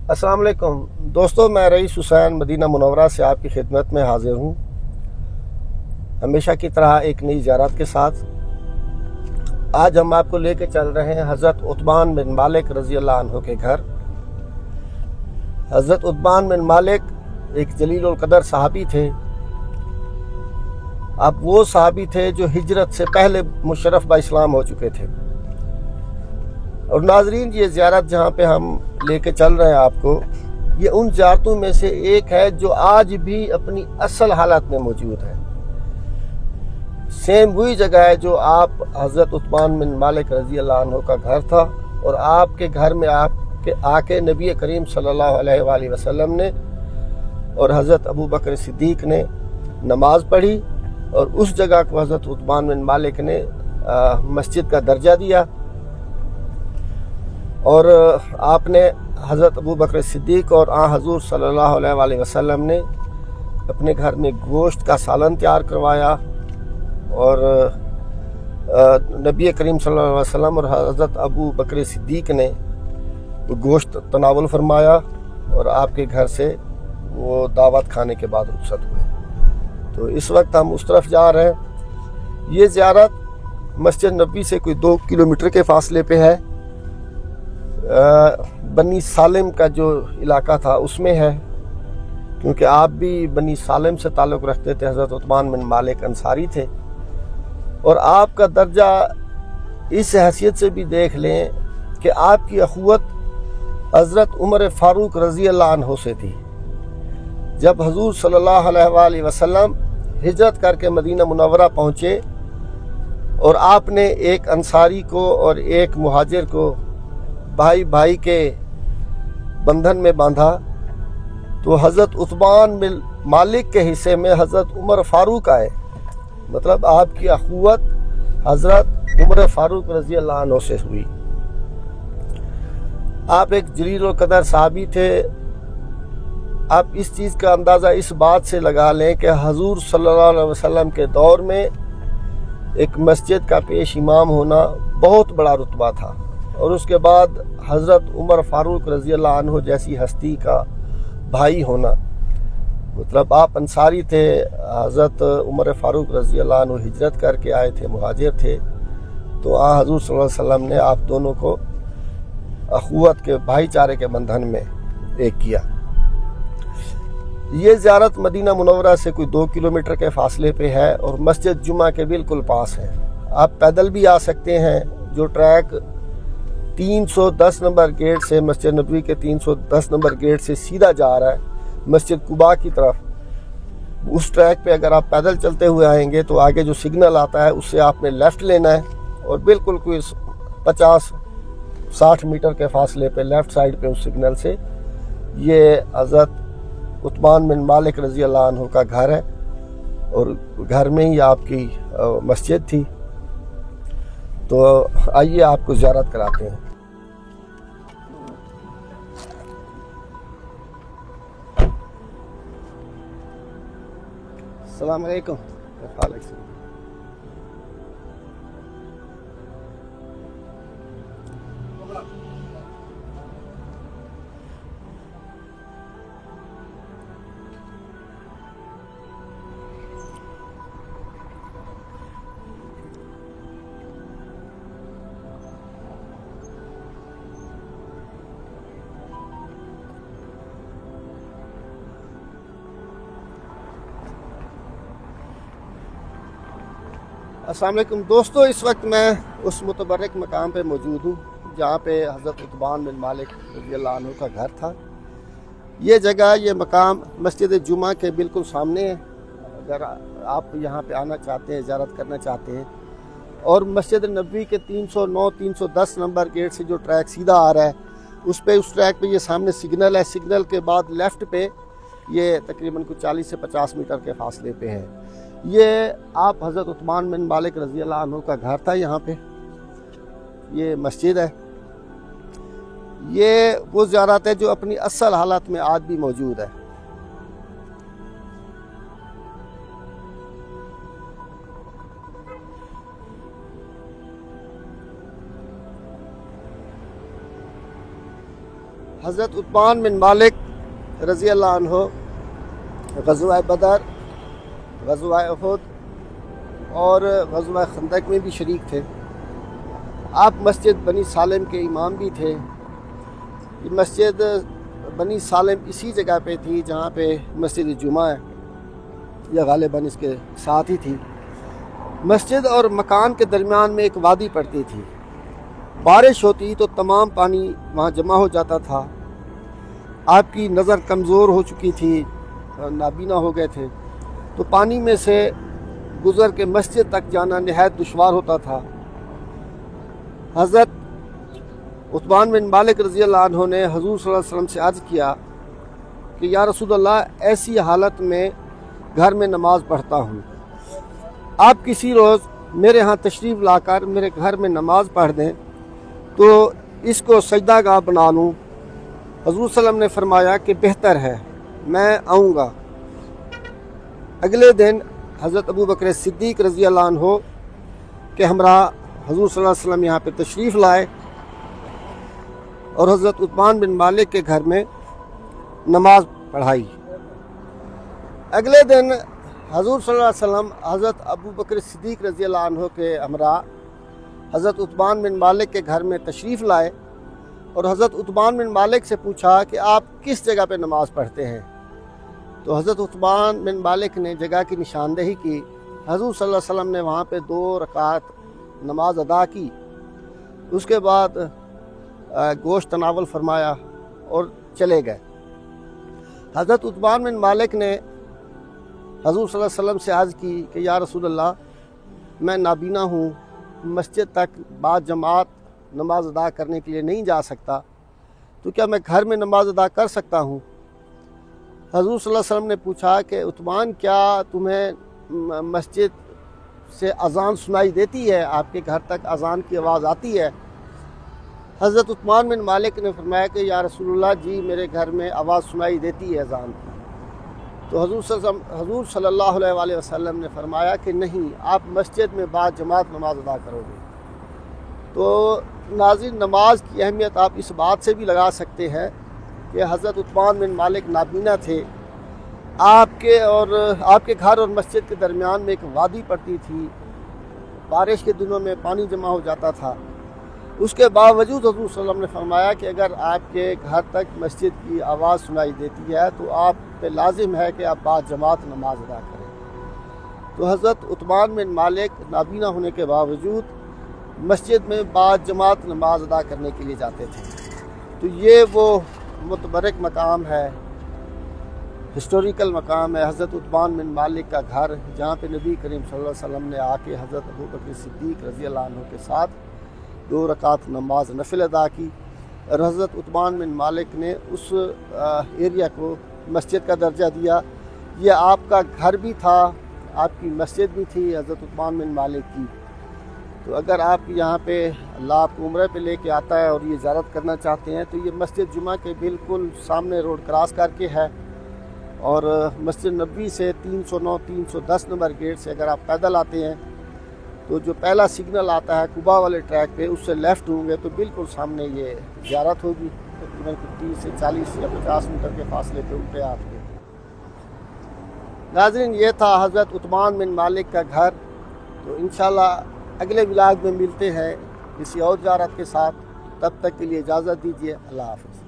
अस्सलाम वालेकुम दोस्तों, मैं रईस हुसैन मदीना मुनव्वरा से आपकी खिदमत में हाजिर हूँ। हमेशा की तरह एक नई ज़ियारत के साथ आज हम आपको लेके चल रहे हैं हज़रत उतबान बिन मालिक रज़ी अल्लाह अन्हु के घर। हज़रत उतबान बिन मालिक एक जलील उल कदर सहाबी थे। अब वो सहाबी थे जो हिजरत से पहले मुशर्रफ बा इस्लाम हो चुके थे। और नाजरीन, ये ज़ियारत जहाँ पे हम लेके चल रहे हैं आपको, ये उन ज़ियारतों में से एक है जो आज भी अपनी असल हालत में मौजूद है। सेम वही जगह है जो आप हज़रत उतबान बिन मालिक रज़ी अल्लाह अन्हु का घर था, और आपके घर में आके नबी करीम सल्लल्लाहु अलैहि वसल्लम ने और हज़रत अबू बकर सिद्दीक ने नमाज पढ़ी, और उस जगह को हज़रत उतबान बिन मालिक ने मस्जिद का दर्जा दिया। और आपने हज़रत अबू बकर सिद्दीक और हज़ूर सल्लल्लाहु अलैहि वसल्लम ने अपने घर में गोश्त का सालन तैयार करवाया, और नबी करीम सल्लल्लाहु अलैहि वसल्लम और हज़रत अबू बकर सिद्दीक ने गोश्त तनावुल फरमाया, और आपके घर से वो दावत खाने के बाद रुखसत हुए। तो इस वक्त हम उस तरफ जा रहे हैं। ये ज़ियारत मस्जिद नबी से कोई 2 किलोमीटर के फासले पे है। बनी सालिम का जो इलाका था उसमें है, क्योंकि आप भी बनी सालिम से ताल्लुक़ रखते थे। हज़रत उतबान बिन मालिक अंसारी थे, और आपका दर्जा इस हैसियत से भी देख लें कि आपकी अखुवत हज़रत उमर फ़ारूक रज़ी अल्लाह अन्हु से थी। जब हज़ूर सल्लल्लाहु अलैहि वसल्लम हिजरत करके मदीना मुनव्वरा पहुँचे और आपने एक अंसारी को और एक मुहाजिर को भाई भाई के बंधन में बांधा, तो हज़रत उतबान बिन मालिक के हिस्से में हज़रत उमर फ़ारूक आए। मतलब आपकी अखुवत हज़रत उमर फ़ारूक रज़ी अल्लाह अन्हु से हुई। आप एक जलील और कदर सहाबी थे। आप इस चीज़ का अंदाज़ा इस बात से लगा लें कि हज़ूर सल्लल्लाहु अलैहि वसल्लम के दौर में एक मस्जिद का पेश इमाम होना बहुत बड़ा रुतबा था, और उसके बाद हज़रत उमर फ़ारूक रज़ी अल्लाह अन्हु जैसी हस्ती का भाई होना। मतलब आप अंसारी थे, हज़रत उमर फ़ारूक रज़ी अल्लाह अन्हु हिजरत करके आए थे, मुहाजिर थे। तो हज़ूर सल्लल्लाहु अलैहि वसल्लम ने आप दोनों को अखुवत के भाईचारे के बंधन में एक किया। ये ज़ियारत मदीना मुनव्वरा से कोई 2 किलोमीटर के फासले पे है, और मस्जिद जुमा के बिल्कुल पास है। आप पैदल भी आ सकते हैं। जो ट्रैक 310 नंबर गेट से, मस्जिद नबवी के 310 नंबर गेट से सीधा जा रहा है मस्जिद कुबा की तरफ, उस ट्रैक पे अगर आप पैदल चलते हुए आएंगे तो आगे जो सिग्नल आता है उससे आपने लेफ़्ट लेना है, और बिल्कुल कोई 50-60 मीटर के फासले पे लेफ़्ट साइड पे उस सिग्नल से ये हज़रत उतबान बिन मालिक रज़ी अल्लाह अन्हु का घर है, और घर में ही आपकी मस्जिद थी। तो आइए आपको ज़ियारत कराते हैं। अस्सलाम वालेकुम। अस्सलाम वालेकुम दोस्तों, इस वक्त मैं उस मुतबर्रक मकाम पे मौजूद हूँ जहाँ पे हज़रत उतबान बिन मालिक रज़ी अल्लाह अन्हु का घर था। ये जगह, ये मकाम मस्जिद जुमा के बिल्कुल सामने है। अगर आप यहाँ पे आना चाहते हैं, ज़ियारत करना चाहते हैं, और मस्जिद नबवी के 309-310 नंबर गेट से जो ट्रैक सीधा आ रहा है उस ट्रैक पे ये सामने सिग्नल है। सिग्नल के बाद लेफ़्ट पे ये तकरीबन कुछ 40 से 50 मीटर के फासले पे है। ये आप हज़रत उतबान बिन मालिक रज़ी अल्लाह अन्हु का घर था। यहाँ पे ये मस्जिद है। ये वो ज़ियारत है जो अपनी असल हालत में आज भी मौजूद है। حضرت عثمان بن مالک رضی اللہ عنہ غزوہ بدر، غزوہ احد اور غزوہ خندق میں بھی شریک تھے۔ آپ مسجد بنی سالم کے امام بھی تھے۔ یہ مسجد بنی سالم اسی جگہ پہ تھی جہاں پہ مسجد جمعہ ہے، یا غالباً اس کے ساتھ ہی تھی۔ مسجد اور مکان کے درمیان میں ایک وادی پڑتی تھی۔ بارش ہوتی تو تمام پانی وہاں جمع ہو جاتا تھا۔ آپ کی نظر کمزور ہو چکی تھی، نابینا ہو گئے تھے، تو پانی میں سے گزر کے مسجد تک جانا نہایت دشوار ہوتا تھا۔ حضرت عثمان بن مالک رضی اللہ عنہ نے حضور صلی اللہ علیہ وسلم سے عرض کیا کہ یا رسول اللہ، ایسی حالت میں گھر میں نماز پڑھتا ہوں، آپ کسی روز میرے ہاں تشریف لا کر میرے گھر میں نماز پڑھ دیں تو اس کو سجدہ گاہ بنا لوں۔ حضور صلی اللہ علیہ وسلم نے فرمایا کہ بہتر ہے، میں آؤں گا۔ اگلے دن حضرت ابو بکر صدیق رضی اللہ عنہ کے ہمراہ حضور صلی اللہ علیہ وسلم یہاں پہ تشریف لائے اور حضرت عثمان بن مالک کے گھر میں نماز پڑھائی۔ اگلے دن حضور صلی اللہ علیہ وسلم حضرت ابو بکر صدیق رضی اللہ عنہ کے ہمراہ حضرت عثمان بن مالک کے گھر میں تشریف لائے اور حضرت عثمان بن مالک سے پوچھا کہ آپ کس جگہ پہ نماز پڑھتے ہیں؟ تو حضرت عثمان بن مالک نے جگہ کی نشاندہی کی۔ حضور صلی اللہ علیہ وسلم نے وہاں پہ 2 رکعت نماز ادا کی، اس کے بعد گوشت تناول فرمایا اور چلے گئے۔ حضرت عثمان بن مالک نے حضور صلی اللہ علیہ وسلم سے عرض کی کہ یا رسول اللہ، میں نابینا ہوں، مسجد تک بعد جماعت نماز ادا کرنے کے لیے نہیں جا سکتا، تو کیا میں گھر میں نماز ادا کر سکتا ہوں؟ حضور صلی اللہ علیہ وسلم نے پوچھا کہ عثمان، کیا تمہیں مسجد سے اذان سنائی دیتی ہے؟ آپ کے گھر تک اذان کی آواز آتی ہے؟ حضرت عثمان بن مالک نے فرمایا کہ یا رسول اللہ جی، میرے گھر میں آواز سنائی دیتی ہے اذان کی۔ تو حضور صلی اللہ علیہ وسلم نے فرمایا کہ نہیں، آپ مسجد میں بعد جماعت نماز ادا کرو گے۔ تو ناظرین، نماز کی اہمیت آپ اس بات سے بھی لگا سکتے ہیں کہ حضرت عثمان بن مالک نابینا تھے، آپ کے گھر اور مسجد کے درمیان میں ایک وادی پڑتی تھی، بارش کے دنوں میں پانی جمع ہو جاتا تھا۔ اس کے باوجود حضور صلی اللہ علیہ وسلم نے فرمایا کہ اگر آپ کے گھر تک مسجد کی آواز سنائی دیتی ہے تو آپ پہ لازم ہے کہ آپ بعد جماعت نماز ادا کریں۔ تو حضرت عثمان بن مالک نابینا ہونے کے باوجود مسجد میں بعد جماعت نماز ادا کرنے کے لیے جاتے تھے۔ تو یہ وہ متبرک مقام ہے، ہسٹوریکل مقام ہے حضرت عثمان بن مالک کا گھر، جہاں پہ نبی کریم صلی اللہ علیہ وسلم نے آ کے حضرت ابو بکر صدیق رضی اللہ عنہ کے ساتھ 2 رکعت نماز نفل ادا کی، اور حضرت عثمان بن مالک نے اس ایریا کو مسجد کا درجہ دیا۔ یہ آپ کا گھر بھی تھا، آپ کی مسجد بھی تھی حضرت عثمان بن مالک کی۔ تو اگر آپ یہاں پہ اللہ آپ کو عمرہ پہ لے کے آتا ہے اور یہ زیارت کرنا چاہتے ہیں تو یہ مسجد جمعہ کے بالکل سامنے روڈ کراس کر کے ہے، اور مسجد نبوی سے 309 310 نمبر گیٹ سے اگر آپ پیدل آتے ہیں تو جو پہلا سگنل آتا ہے قباء والے ٹریک پہ، اس سے لیفٹ ہوں گے تو بالکل سامنے یہ زیارت ہوگی، تقریباً 30 سے 40 یا 50 میٹر کے فاصلے پہ الٹے ہاتھ پہ۔ ناظرین، یہ تھا حضرت عثمان بن مالک کا گھر۔ تو انشاءاللہ اگلے ولاگ میں ملتے ہیں کسی اور زیارت کے ساتھ، تب تک کے لیے اجازت دیجیے، اللہ حافظ۔